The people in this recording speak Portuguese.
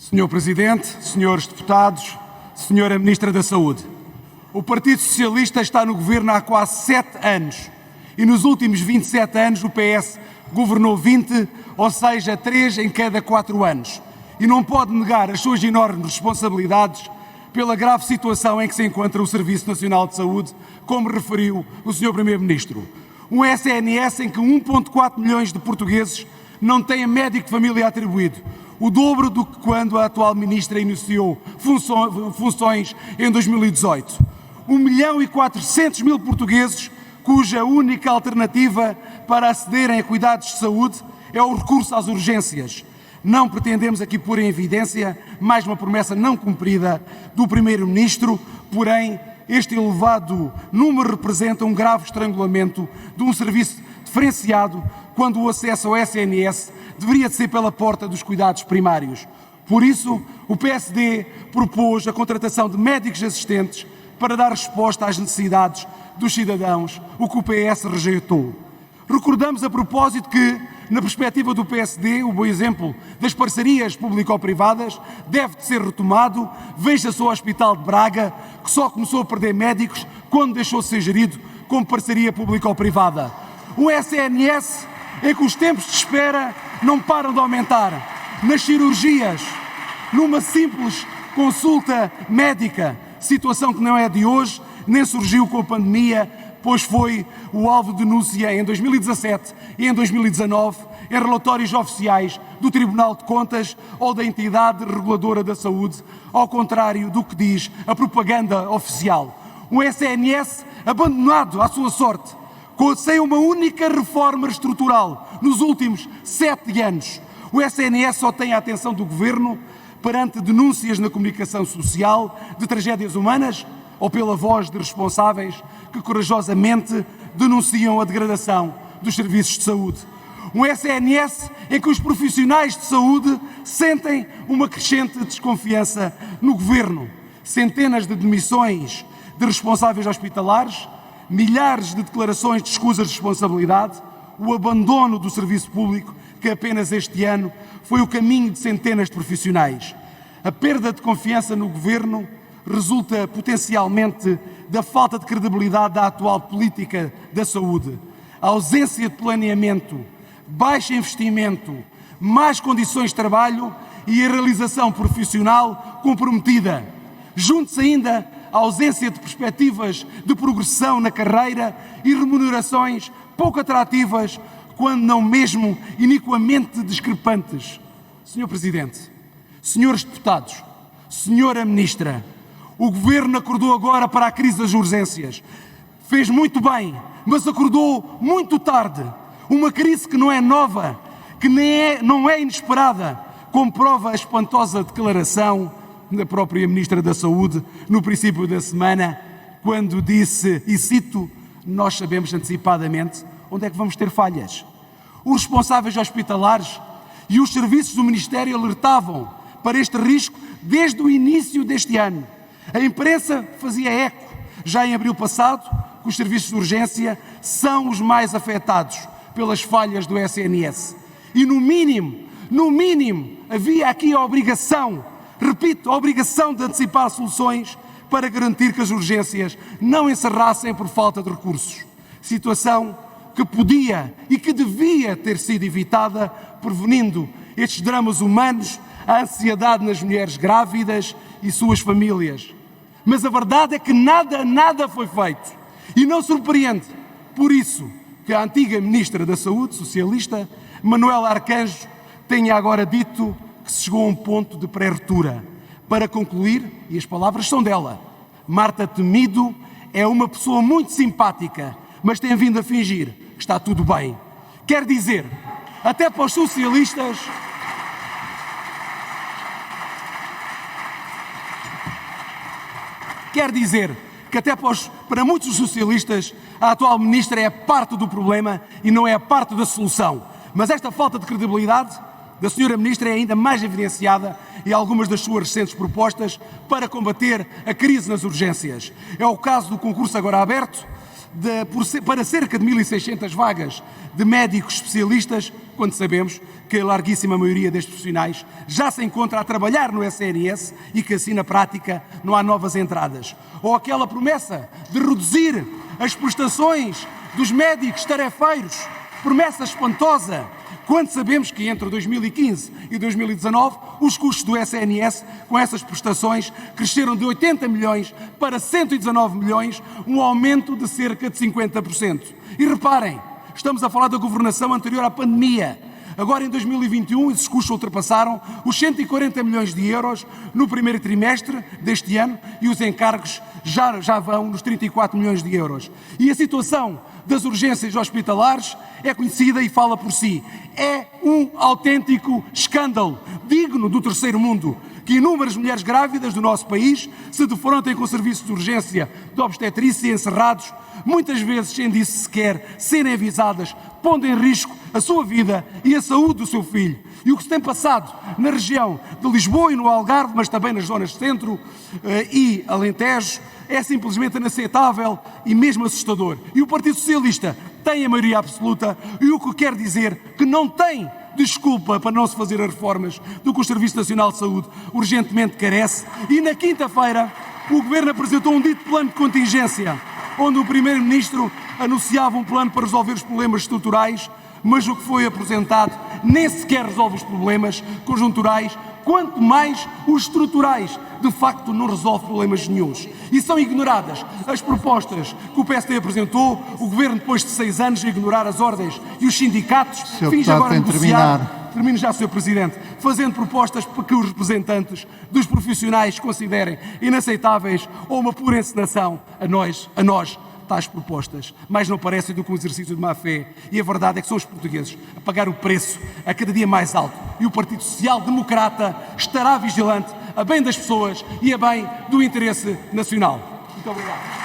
Senhor Presidente, senhores deputados, Senhora Ministra da Saúde, o Partido Socialista está no governo há quase 7 anos e nos últimos 27 anos o PS governou 20, ou seja, 3 em cada 4 anos. E não pode negar as suas enormes responsabilidades pela grave situação em que se encontra o Serviço Nacional de Saúde, como referiu o Sr. Primeiro-Ministro. Um SNS em que 1,4 milhões de portugueses não têm médico de família atribuído, o dobro do que quando a atual Ministra iniciou funções em 2018. 1.400.000 portugueses cuja única alternativa para acederem a cuidados de saúde é o recurso às urgências. Não pretendemos aqui pôr em evidência mais uma promessa não cumprida do Primeiro-Ministro, porém este elevado número representa um grave estrangulamento de um serviço diferenciado quando o acesso ao SNS deveria ser pela porta dos cuidados primários. Por isso, o PSD propôs a contratação de médicos assistentes para dar resposta às necessidades dos cidadãos, o que o PS rejeitou. Recordamos a propósito que, na perspectiva do PSD, o bom exemplo das parcerias público-privadas deve de ser retomado. Veja-se o Hospital de Braga, que só começou a perder médicos quando deixou de ser gerido como parceria público-privada. Um SNS em que os tempos de espera não param de aumentar. Nas cirurgias, numa simples consulta médica, situação que não é de hoje, nem surgiu com a pandemia, pois foi o alvo de denúncia em 2017 e em 2019 em relatórios oficiais do Tribunal de Contas ou da entidade reguladora da saúde, ao contrário do que diz a propaganda oficial. Um SNS abandonado à sua sorte, sem uma única reforma estrutural nos últimos 7 anos. O SNS só tem a atenção do Governo perante denúncias na comunicação social de tragédias humanas ou pela voz de responsáveis que corajosamente denunciam a degradação dos serviços de saúde. Um SNS em que os profissionais de saúde sentem uma crescente desconfiança no Governo. Centenas de demissões de responsáveis hospitalares, milhares de declarações de escusas de responsabilidade, o abandono do serviço público, que apenas este ano foi o caminho de centenas de profissionais. A perda de confiança no Governo resulta potencialmente da falta de credibilidade da atual política da saúde. A ausência de planeamento, baixo investimento, más condições de trabalho e a realização profissional comprometida. Junte-se ainda a ausência de perspectivas de progressão na carreira e remunerações pouco atrativas, quando não mesmo iniquamente discrepantes. Senhor Presidente, senhores deputados, Senhora Ministra, o Governo acordou agora para a crise das urgências. Fez muito bem, mas acordou muito tarde. Uma crise que não é nova, que não é inesperada, como prova a espantosa declaração da própria Ministra da Saúde no princípio da semana, quando disse, e cito, nós sabemos antecipadamente onde é que vamos ter falhas. Os responsáveis hospitalares e os serviços do Ministério alertavam para este risco desde o início deste ano. A imprensa fazia eco, já em abril passado, que os serviços de urgência são os mais afetados pelas falhas do SNS. E no mínimo, havia aqui a obrigação, repito, a obrigação de antecipar soluções para garantir que as urgências não encerrassem por falta de recursos. Situação que podia e que devia ter sido evitada, prevenindo estes dramas humanos, a ansiedade nas mulheres grávidas e suas famílias. Mas a verdade é que nada foi feito. E não surpreende, por isso, que a antiga Ministra da Saúde, socialista, Manuela Arcanjo, tenha agora dito que se chegou a um ponto de pré-ruptura. Para concluir, e as palavras são dela, Marta Temido é uma pessoa muito simpática, mas tem vindo a fingir que está tudo bem. Quer dizer, até para os socialistas, para muitos socialistas, a atual Ministra é parte do problema e não é a parte da solução. Mas esta falta de credibilidade da Senhora Ministra é ainda mais evidenciada em algumas das suas recentes propostas para combater a crise nas urgências. É o caso do concurso agora aberto, para cerca de 1.600 vagas de médicos especialistas, quando sabemos que a larguíssima maioria destes profissionais já se encontra a trabalhar no SNS e que assim na prática não há novas entradas. Ou aquela promessa de reduzir as prestações dos médicos tarefeiros, promessa espantosa, quando sabemos que entre 2015 e 2019 os custos do SNS com essas prestações cresceram de 80 milhões para 119 milhões, um aumento de cerca de 50%. E reparem, estamos a falar da governação anterior à pandemia. Agora, em 2021, esses custos ultrapassaram os 140 milhões de euros no primeiro trimestre deste ano e os encargos já vão nos 34 milhões de euros. E a situação das urgências hospitalares é conhecida e fala por si. É um autêntico escândalo, digno do terceiro mundo, que inúmeras mulheres grávidas do nosso país se defrontem com serviços de urgência de obstetrícia encerrados, muitas vezes sem disso sequer serem avisadas, pondo em risco a sua vida e a saúde do seu filho. E o que se tem passado na região de Lisboa e no Algarve, mas também nas zonas centro e Alentejo, é simplesmente inaceitável e mesmo assustador. E o Partido Socialista tem a maioria absoluta, e o que quer dizer que não tem desculpa para não se fazer as reformas do que o Serviço Nacional de Saúde urgentemente carece. E na quinta-feira o Governo apresentou um dito plano de contingência, onde o Primeiro-Ministro anunciava um plano para resolver os problemas estruturais, mas o que foi apresentado nem sequer resolve os problemas conjunturais, quanto mais os estruturais. De facto, não resolve problemas nenhuns. E são ignoradas as propostas que o PSD apresentou, o Governo, depois de 6 anos, a ignorar as ordens e os sindicatos, finge agora negociar. Termino já, Sr. Presidente, fazendo propostas para que os representantes dos profissionais considerem inaceitáveis ou uma pura encenação a nós, tais propostas, mais não parecem do que um exercício de má-fé. E a verdade é que são os portugueses a pagar o preço a cada dia mais alto. E o Partido Social Democrata estará vigilante a bem das pessoas e a bem do interesse nacional. Muito obrigado.